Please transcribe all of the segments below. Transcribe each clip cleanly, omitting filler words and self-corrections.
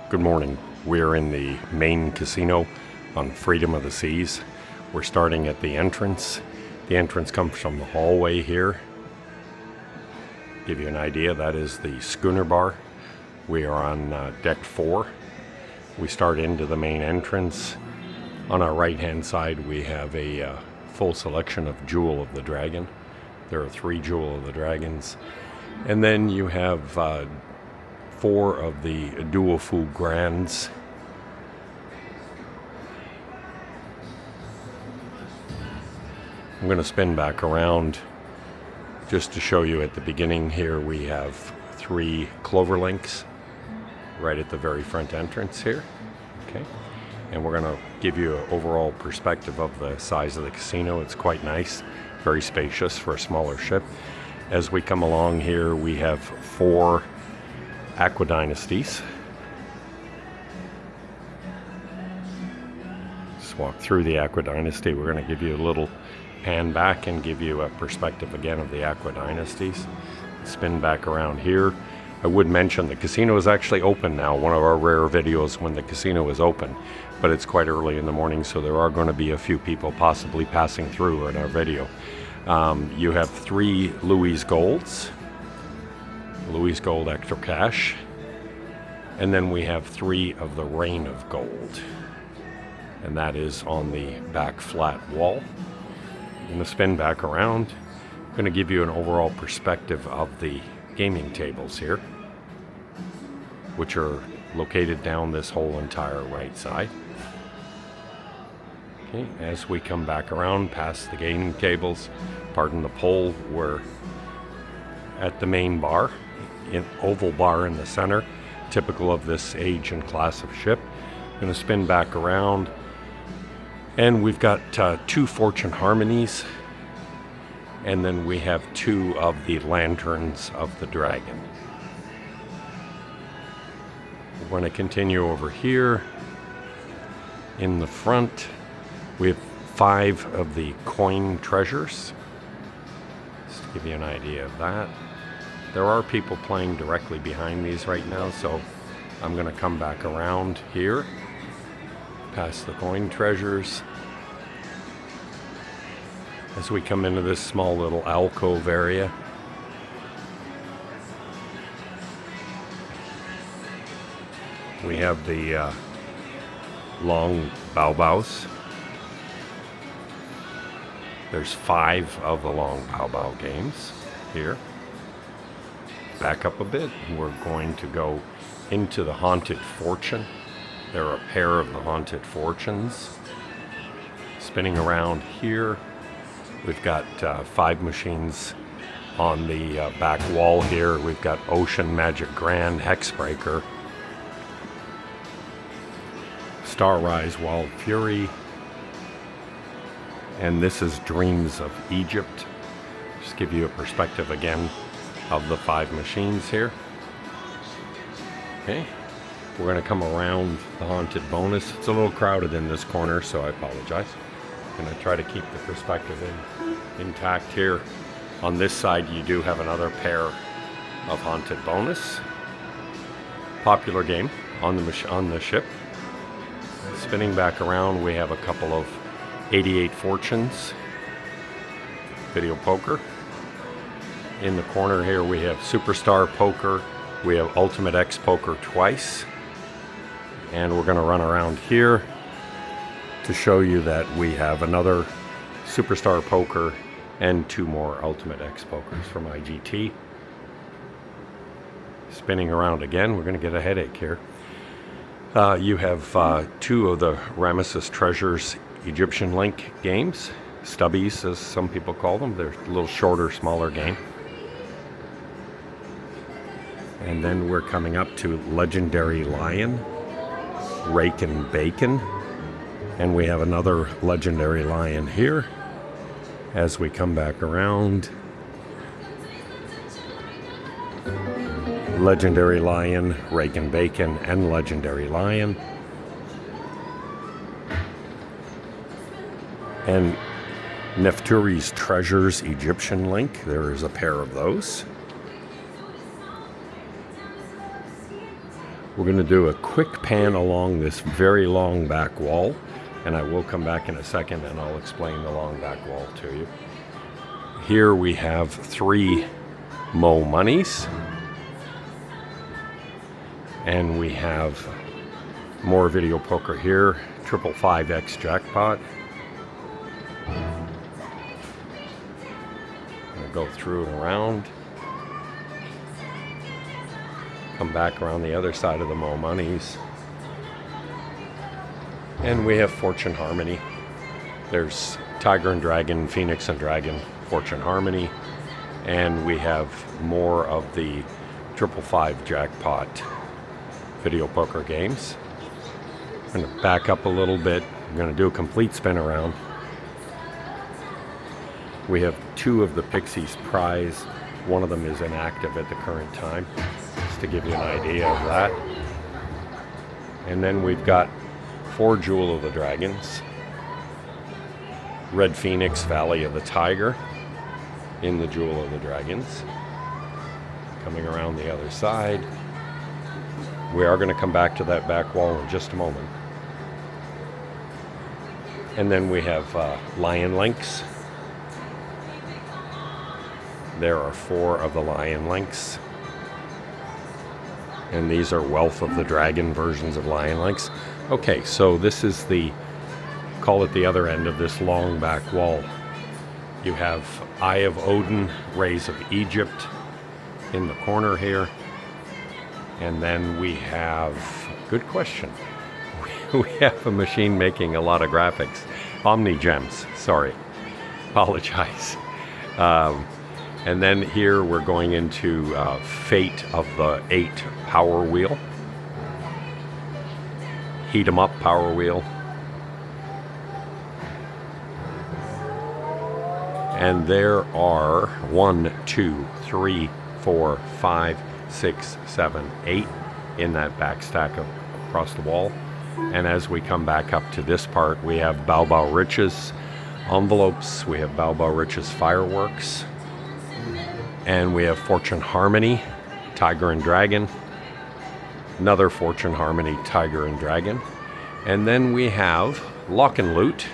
Good morning. We're in the main casino on Freedom of the Seas. We're starting at the entrance. The entrance comes from the hallway here. Give you an idea, that is the schooner bar. We are on deck 4. We start into the main entrance. On our right hand side we have a full selection of Jewel of the Dragon. There are 3 Jewel of the Dragons. And then you have 4 of the Dual Fu Grands. I'm going to spin back around just to show you at the beginning here we have 3 Clover Links right at the very front entrance here. Okay, and we're going to give you an overall perspective of the size of the casino. It's quite nice, very spacious for a smaller ship. As we come along here we have 4 Aqua Dynasties. Just walk through the Aqua Dynasty. We're going to give you a little pan back and give you a perspective again of the Aqua Dynasties. Spin back around here. I would mention the casino is actually open now, one of our rare videos when the casino is open, but it's quite early in the morning, so there are going to be a few people possibly passing through in our video. You have 3 Louis Golds, Louis Gold Extra Cash, and then we have 3 of the Reign of Gold, and that is on the back flat wall. I'm going to spin back around. I'm going to give you an overall perspective of the gaming tables here, which are located down this whole entire right side. Okay, as we come back around past the gaming tables, pardon the pull, we're at the main bar, an oval bar in the center, typical of this age and class of ship. I'm going to spin back around, and we've got 2 Fortune Harmonies, and then we have 2 of the Lanterns of the Dragon. We're going to continue over here. In the front, we have 5 of the Coin Treasures. Just to give you an idea of that. There are people playing directly behind these right now, so I'm going to come back around here, past the Coin Treasures. As we come into this small little alcove area, we have the long bao-baos. There's 5 of the long bao-bao games here. Back up a bit, we're going to go into the Haunted Fortune. There are a pair of the Haunted Fortunes. Spinning around here, we've got 5 machines on the back wall here. We've got Ocean Magic Grand, Hexbreaker, Starrise Wild Fury, and this is Dreams of Egypt. Just give you a perspective again of the 5 machines here. Okay, we're going to come around the Haunted Bonus. It's a little crowded in this corner, so I apologize. I'm going to try to keep the perspective intact here. On this side you do have another pair of Haunted Bonus. Popular game on the ship. Spinning back around we have a couple of 88 Fortunes Video Poker. In the corner here we have Superstar Poker, we have Ultimate X Poker twice, and we're going to run around here to show you that we have another Superstar Poker and 2 more Ultimate X Pokers from IGT. Spinning around again, we're going to get a headache here. You have 2 of the Ramesses Treasures Egyptian Link games, stubbies as some people call them. They're a little shorter, smaller game. And then we're coming up to Legendary Lion, Rake and Bacon. And we have another Legendary Lion here. As we come back around, Legendary Lion, Rake and Bacon, and Legendary Lion. And Nefturi's Treasures Egyptian Link. There is a pair of those. We're going to do a quick pan along this very long back wall, and I will come back in a second and I'll explain the long back wall to you. Here we have 3 Mo Moneys, and we have more video poker here, 555X jackpot. I'll go through and around. Come back around the other side of the Mo Moneys. And we have Fortune Harmony. There's Tiger and Dragon, Phoenix and Dragon, Fortune Harmony. And we have more of the 555 jackpot video poker games. I'm going to back up a little bit. I'm going to do a complete spin around. We have 2 of the Pixies prize. One of them is inactive at the current time, just to give you an idea of that. And then we've got 4 Jewel of the Dragons, Red Phoenix, Valley of the Tiger in the Jewel of the Dragons. Coming around the other side. We are going to come back to that back wall in just a moment. And then we have Lion Links. There are 4 of the Lion Links. And these are Wealth of the Dragon versions of Lion Links. Okay, so this is call it the other end of this long back wall. You have Eye of Odin, Rays of Egypt in the corner here. And then we have, good question, we have a machine making a lot of graphics. Omni Gems, sorry, apologize. And then here we're going into Fate of the 8 Power Wheel. Heat 'em Up Power Wheel. And there are 1, 2, 3, 4, 5, 6, 7, 8 in that back stack across the wall. And as we come back up to this part, we have Bao Bao Riches envelopes, we have Bao Bao Riches fireworks, and we have Fortune Harmony, Tiger and Dragon, another Fortune Harmony, Tiger and Dragon, and then we have Lock and Loot.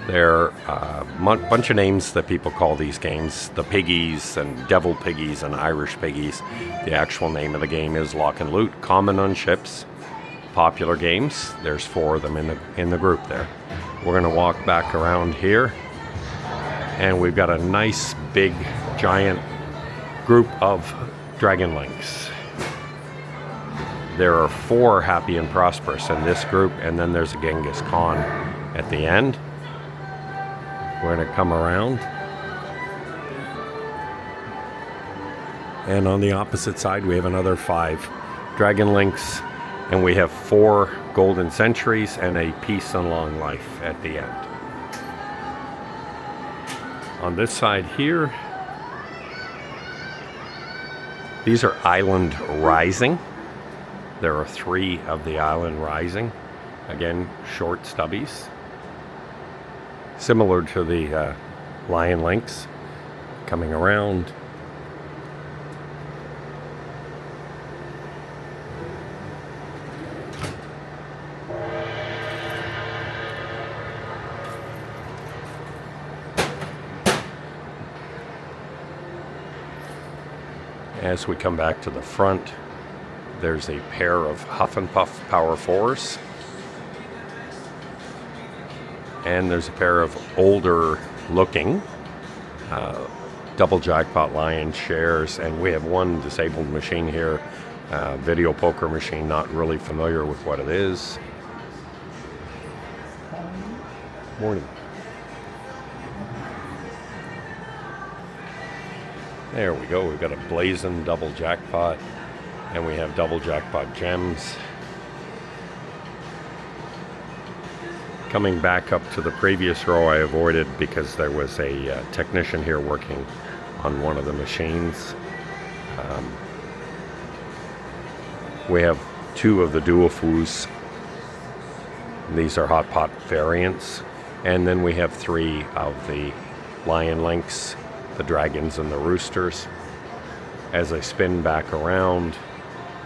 There are a bunch of names that people call these games. The Piggies and Devil Piggies and Irish Piggies. The actual name of the game is Lock and Loot. Common on ships. Popular games. There's 4 of them in the group there. We're going to walk back around here. And we've got a nice, big, giant group of Dragon Links. There are 4 Happy and Prosperous in this group. And then there's a Genghis Khan at the end. We're going to come around. And on the opposite side, we have another 5 Dragon Links. And we have 4 Golden Centuries and a Peace and Long Life at the end. On this side here, these are Island Rising. There are 3 of the Island Rising. Again, short stubbies. Similar to the Lion Links. Coming around. As we come back to the front, there's a pair of Huff and Puff Power 4s. And there's a pair of older looking double jackpot Lion shares. And we have 1 disabled machine here, video poker machine, not really familiar with what it is. Morning. There we go. We've got a blazing double jackpot, and we have double jackpot gems. Coming back up to the previous row, I avoided because there was a technician here working on one of the machines. We have 2 of the Duofus. These are hot pot variants. And then we have 3 of the Lion Links, the Dragons and the Roosters. As I spin back around,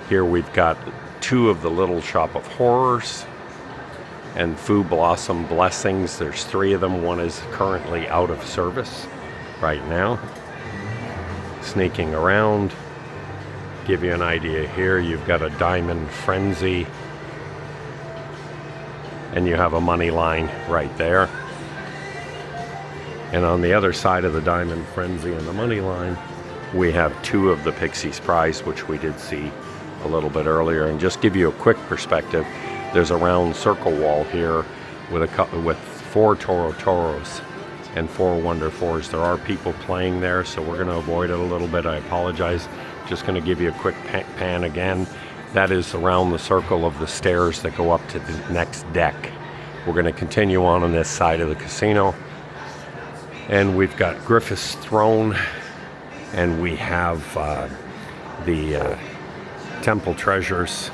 here we've got two of the Little Shop of Horrors and Foo Blossom Blessings. There's three of them. One is currently out of service right now. Sneaking around, give you an idea here, you've got a Diamond Frenzy and you have a money line right there. And on the other side of the Diamond Frenzy and the money line, we have two of the Pixie's Prize, which we did see a little bit earlier. And just give you a quick perspective, there's a round circle wall here with four Toro Toros and four Wonder Fours. There are people playing there, so we're going to avoid it a little bit. I apologize. Just going to give you a quick pan again. That is around the circle of the stairs that go up to the next deck. We're going to continue on this side of the casino. And we've got Griffith's Throne, and we have the Temple Treasures.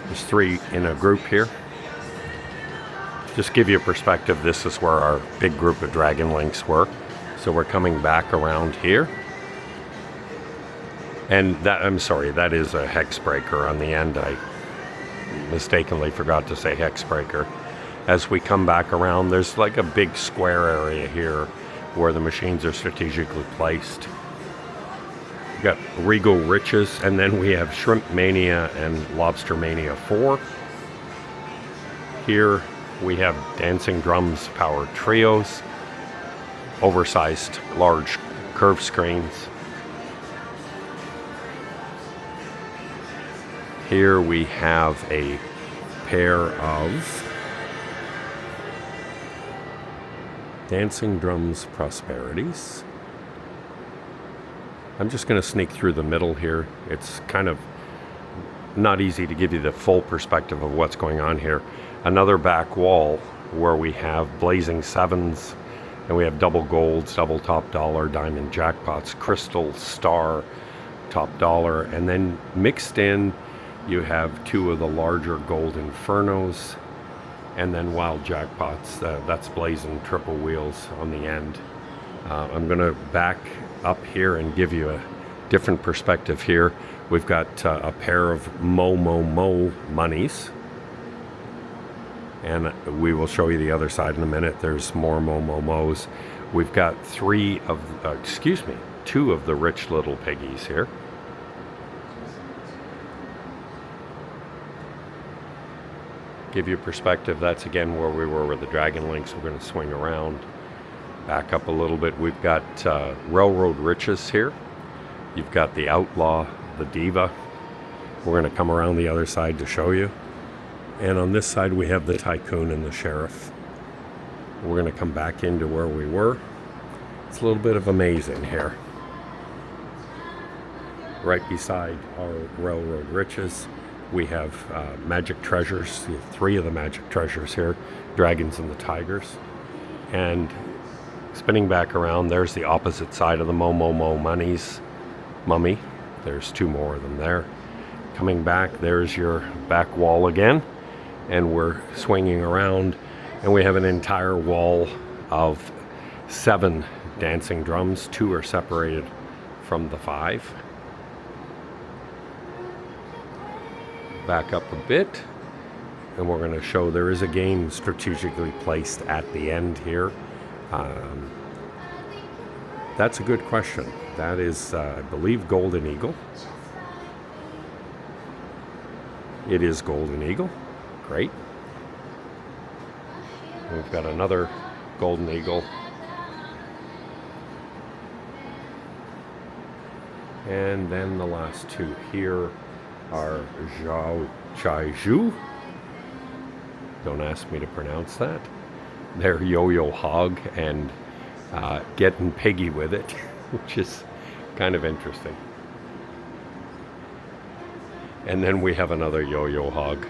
There's three in a group here. Just give you a perspective, this is where our big group of Dragon Links were. So we're coming back around here. And that, I'm sorry, that is a hex breaker on the end. I mistakenly forgot to say hex breaker. As we come back around, there's like a big square area here where the machines are strategically placed. We've got Regal Riches, and then we have Shrimp Mania and Lobster Mania 4. Here we have Dancing Drums Powered Trios, oversized large curved screens. Here we have a pair of Dancing Drums Prosperities. I'm just going to sneak through the middle here. It's kind of not easy to give you the full perspective of what's going on here. Another back wall where we have Blazing Sevens, and we have double golds, double top dollar, diamond jackpots, crystal, star, top dollar, and then mixed in you have two of the larger gold infernos, and then wild jackpots. That's blazing triple wheels on the end. I'm going to back up here and give you a different perspective here. We've got a pair of Mo monies, and we will show you the other side in a minute. There's more Mo's. We've got two of the Rich Little Piggies here. Give you a perspective, that's again where we were with the Dragon Links. We're going to swing around, back up a little bit. We've got Railroad Riches here. You've got the Outlaw, the Diva. We're going to come around the other side to show you. And on this side we have the Tycoon and the Sheriff. We're going to come back into where we were. It's a little bit of a maze in here. Right beside our Railroad Riches, we have Magic Treasures, three of the Magic Treasures here, Dragons and the Tigers. And spinning back around, there's the opposite side of the Mo monies, Mummy. There's two more of them there. Coming back, there's your back wall again, and we're swinging around, and we have an entire wall of 7 dancing drums. 2 are separated from the 5. Back up a bit, and we're going to show there is a game strategically placed at the end here. That's a good question. That is, I believe, Golden Eagle. It is Golden Eagle. Great. We've got another Golden Eagle. And then the last two here are Zhao Chai Zhu. Don't ask me to pronounce that. They're Yo-Yo Hog and Getting Piggy with it, which is kind of interesting. And then we have another Yo-Yo Hog,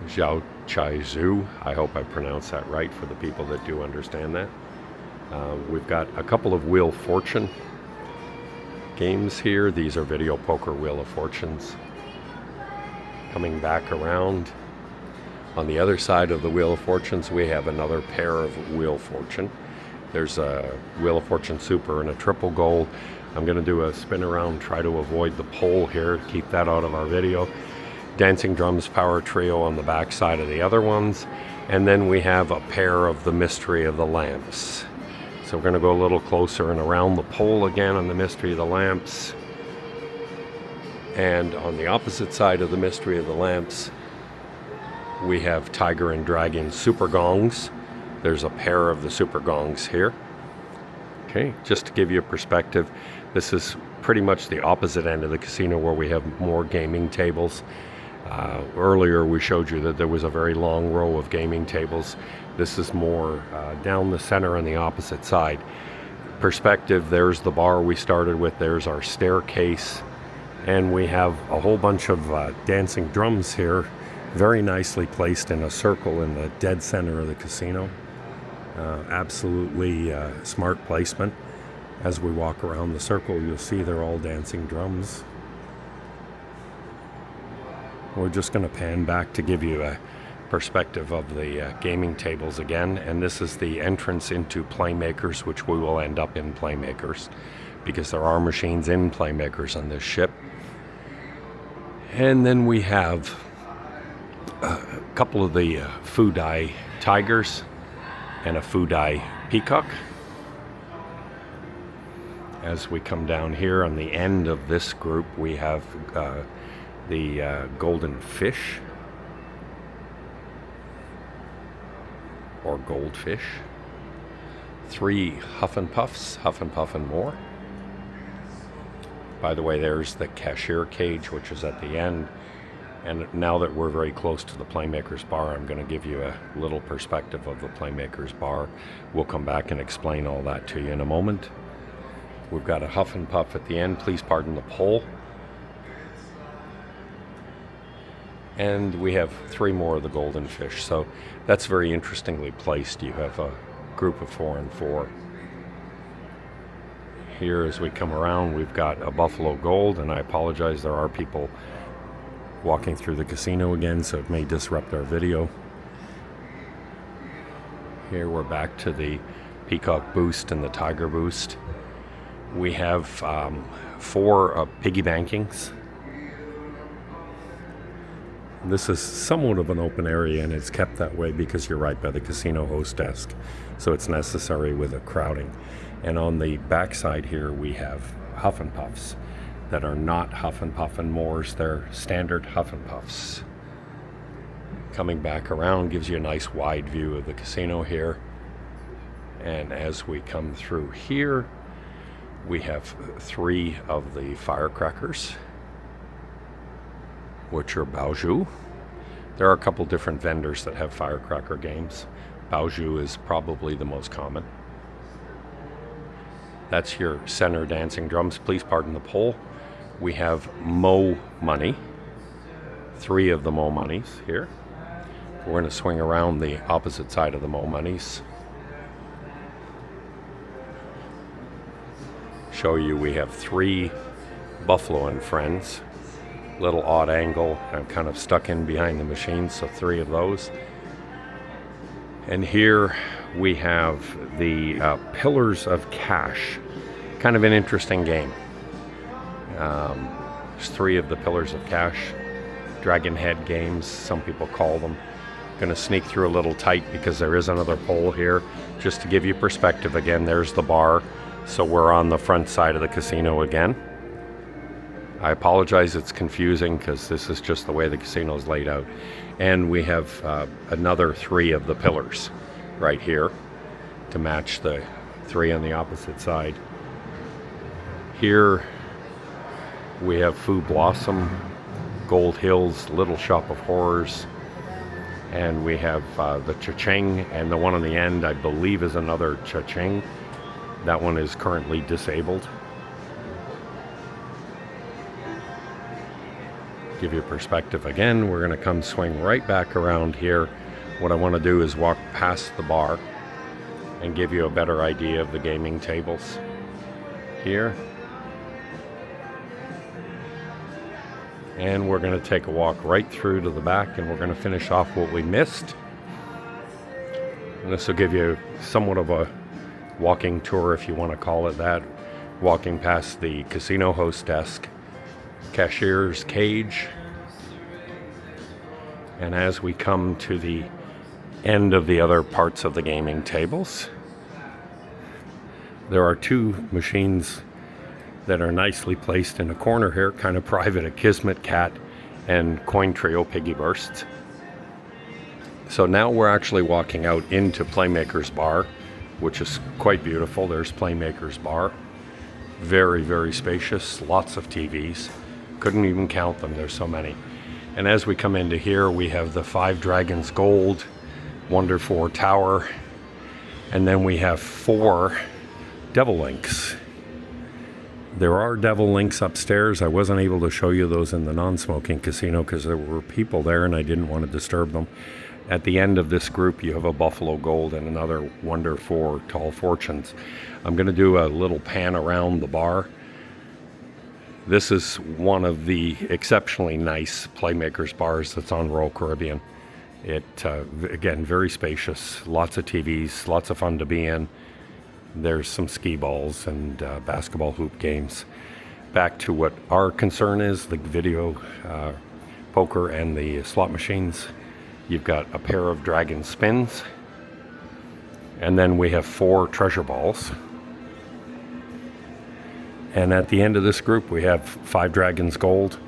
Zhao Chai Zhu. I hope I pronounced that right for the people that do understand that. We've got a couple of Wheel of Fortune games here. These are Video Poker Wheel of Fortunes. Coming back around, on the other side of the Wheel of Fortunes, we have another pair of Wheel of Fortune. There's a Wheel of Fortune Super and a triple gold. I'm going to do a spin around, try to avoid the pole here, keep that out of our video. Dancing Drums Power Trio on the back side of the other ones. And then we have a pair of the Mystery of the Lamps. So we're going to go a little closer and around the pole again on the Mystery of the Lamps. And on the opposite side of the Mystery of the Lamps, we have Tiger and Dragon Super Gongs. There's a pair of the Super Gongs here. Okay, just to give you a perspective, this is pretty much the opposite end of the casino where we have more gaming tables. Earlier we showed you that there was a very long row of gaming tables. This is more down the center on the opposite side. Perspective, there's the bar we started with, there's our staircase, and we have a whole bunch of dancing drums here, very nicely placed in a circle in the dead center of the casino. Absolutely smart placement. As we walk around the circle, you'll see they're all dancing drums. We're just going to pan back to give you a perspective of the gaming tables again, and this is the entrance into Playmakers, which we will end up in Playmakers because there are machines in Playmakers on this ship. And then we have a couple of the Fudai Tigers and a Fudai Peacock. As we come down here on the end of this group, we have the Golden Fish, or Goldfish. 3 Huff and Puffs, Huff and Puff and more. By the way, there's the cashier cage, which is at the end. And now that we're very close to the Playmakers bar, I'm going to give you a little perspective of the Playmakers bar. We'll come back and explain all that to you in a moment. We've got a Huff and Puff at the end. Please pardon the pole. And we have 3 more of the Golden Fish. So that's very interestingly placed. You have a group of 4 and 4. Here as we come around, we've got a Buffalo Gold, and I apologize, there are people walking through the casino again, so it may disrupt our video. Here we're back to the Peacock Boost and the Tiger Boost. We have 4 piggy bankings. This is somewhat of an open area, and it's kept that way because you're right by the casino host desk, so it's necessary with a crowding. And on the back side here we have Huff and Puffs that are not Huff and Puff and Mores, they're standard Huff and Puffs. Coming back around gives you a nice wide view of the casino here. And as we come through here, we have 3 of the firecrackers, which are Baoju. There are a couple different vendors that have firecracker games. Baoju is probably the most common. That's your center dancing drums. Please pardon the pole. We have Mo Money, 3 of the Mo Monies here. We're going to swing around the opposite side of the Mo Monies. Show you we have 3 Buffalo and Friends. Little odd angle. I'm kind of stuck in behind the machine, so 3 of those. And here we have the Pillars of Cash. Kind of an interesting game. There's 3 of the Pillars of Cash. Dragon Head games, some people call them. Going to sneak through a little tight because there is another pole here. Just to give you perspective again, there's the bar. So we're on the front side of the casino again. I apologize, it's confusing because this is just the way the casino is laid out. And we have another 3 of the pillars right here to match the 3 on the opposite side. Here we have Foo Blossom, Gold Hills, Little Shop of Horrors, and we have the Cha-Ching, and the one on the end I believe is another Cha-Ching. That one is currently disabled. Give you a perspective again, we're going to come swing right back around here. What I want to do is walk past the bar and give you a better idea of the gaming tables here. And we're going to take a walk right through to the back, and we're going to finish off what we missed. And this will give you somewhat of a walking tour, if you want to call it that, walking past the casino host desk, cashier's cage. And as we come to the end of the other parts of the gaming tables, there are two machines that are nicely placed in a corner here, kind of private, a Kismet Cat and Coin Trio Piggy Bursts. So now we're actually walking out into Playmaker's Bar, which is quite beautiful. There's Playmaker's Bar. Very, very spacious, lots of TVs. Couldn't even count them, there's so many. And as we come into here, we have the Five Dragons Gold, Wonder 4 Tower, and then we have 4 Devil Links. There are Devil Links upstairs. I wasn't able to show you those in the non-smoking casino because there were people there and I didn't want to disturb them. At the end of this group, you have a Buffalo Gold and another Wonder 4 Tall Fortunes. I'm going to do a little pan around the bar. This is one of the exceptionally nice Playmakers bars that's on Royal Caribbean. It, again, very spacious, lots of TVs, lots of fun to be in. There's some skee balls and basketball hoop games. Back to what our concern is, the video poker and the slot machines. You've got a pair of Dragon Spins. And then we have 4 treasure balls. And at the end of this group, we have 5 Dragons Gold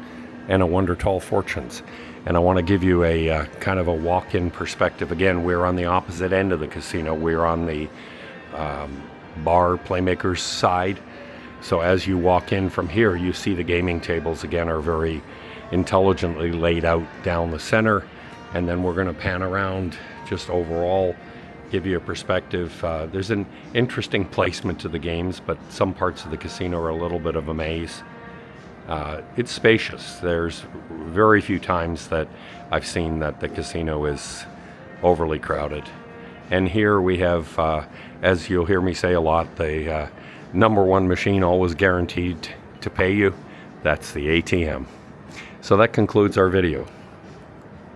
and a Wonder Tall Fortunes. And I want to give you a kind of a walk-in perspective. Again, we're on the opposite end of the casino. We're on the bar Playmakers side. So as you walk in from here, you see the gaming tables again are very intelligently laid out down the center. And then we're going to pan around just overall, give you a perspective. There's an interesting placement to the games, but some parts of the casino are a little bit of a maze. It's spacious. There's very few times that I've seen that the casino is overly crowded. And here we have, as you'll hear me say a lot, the number one machine always guaranteed to pay you. That's the ATM. So that concludes our video.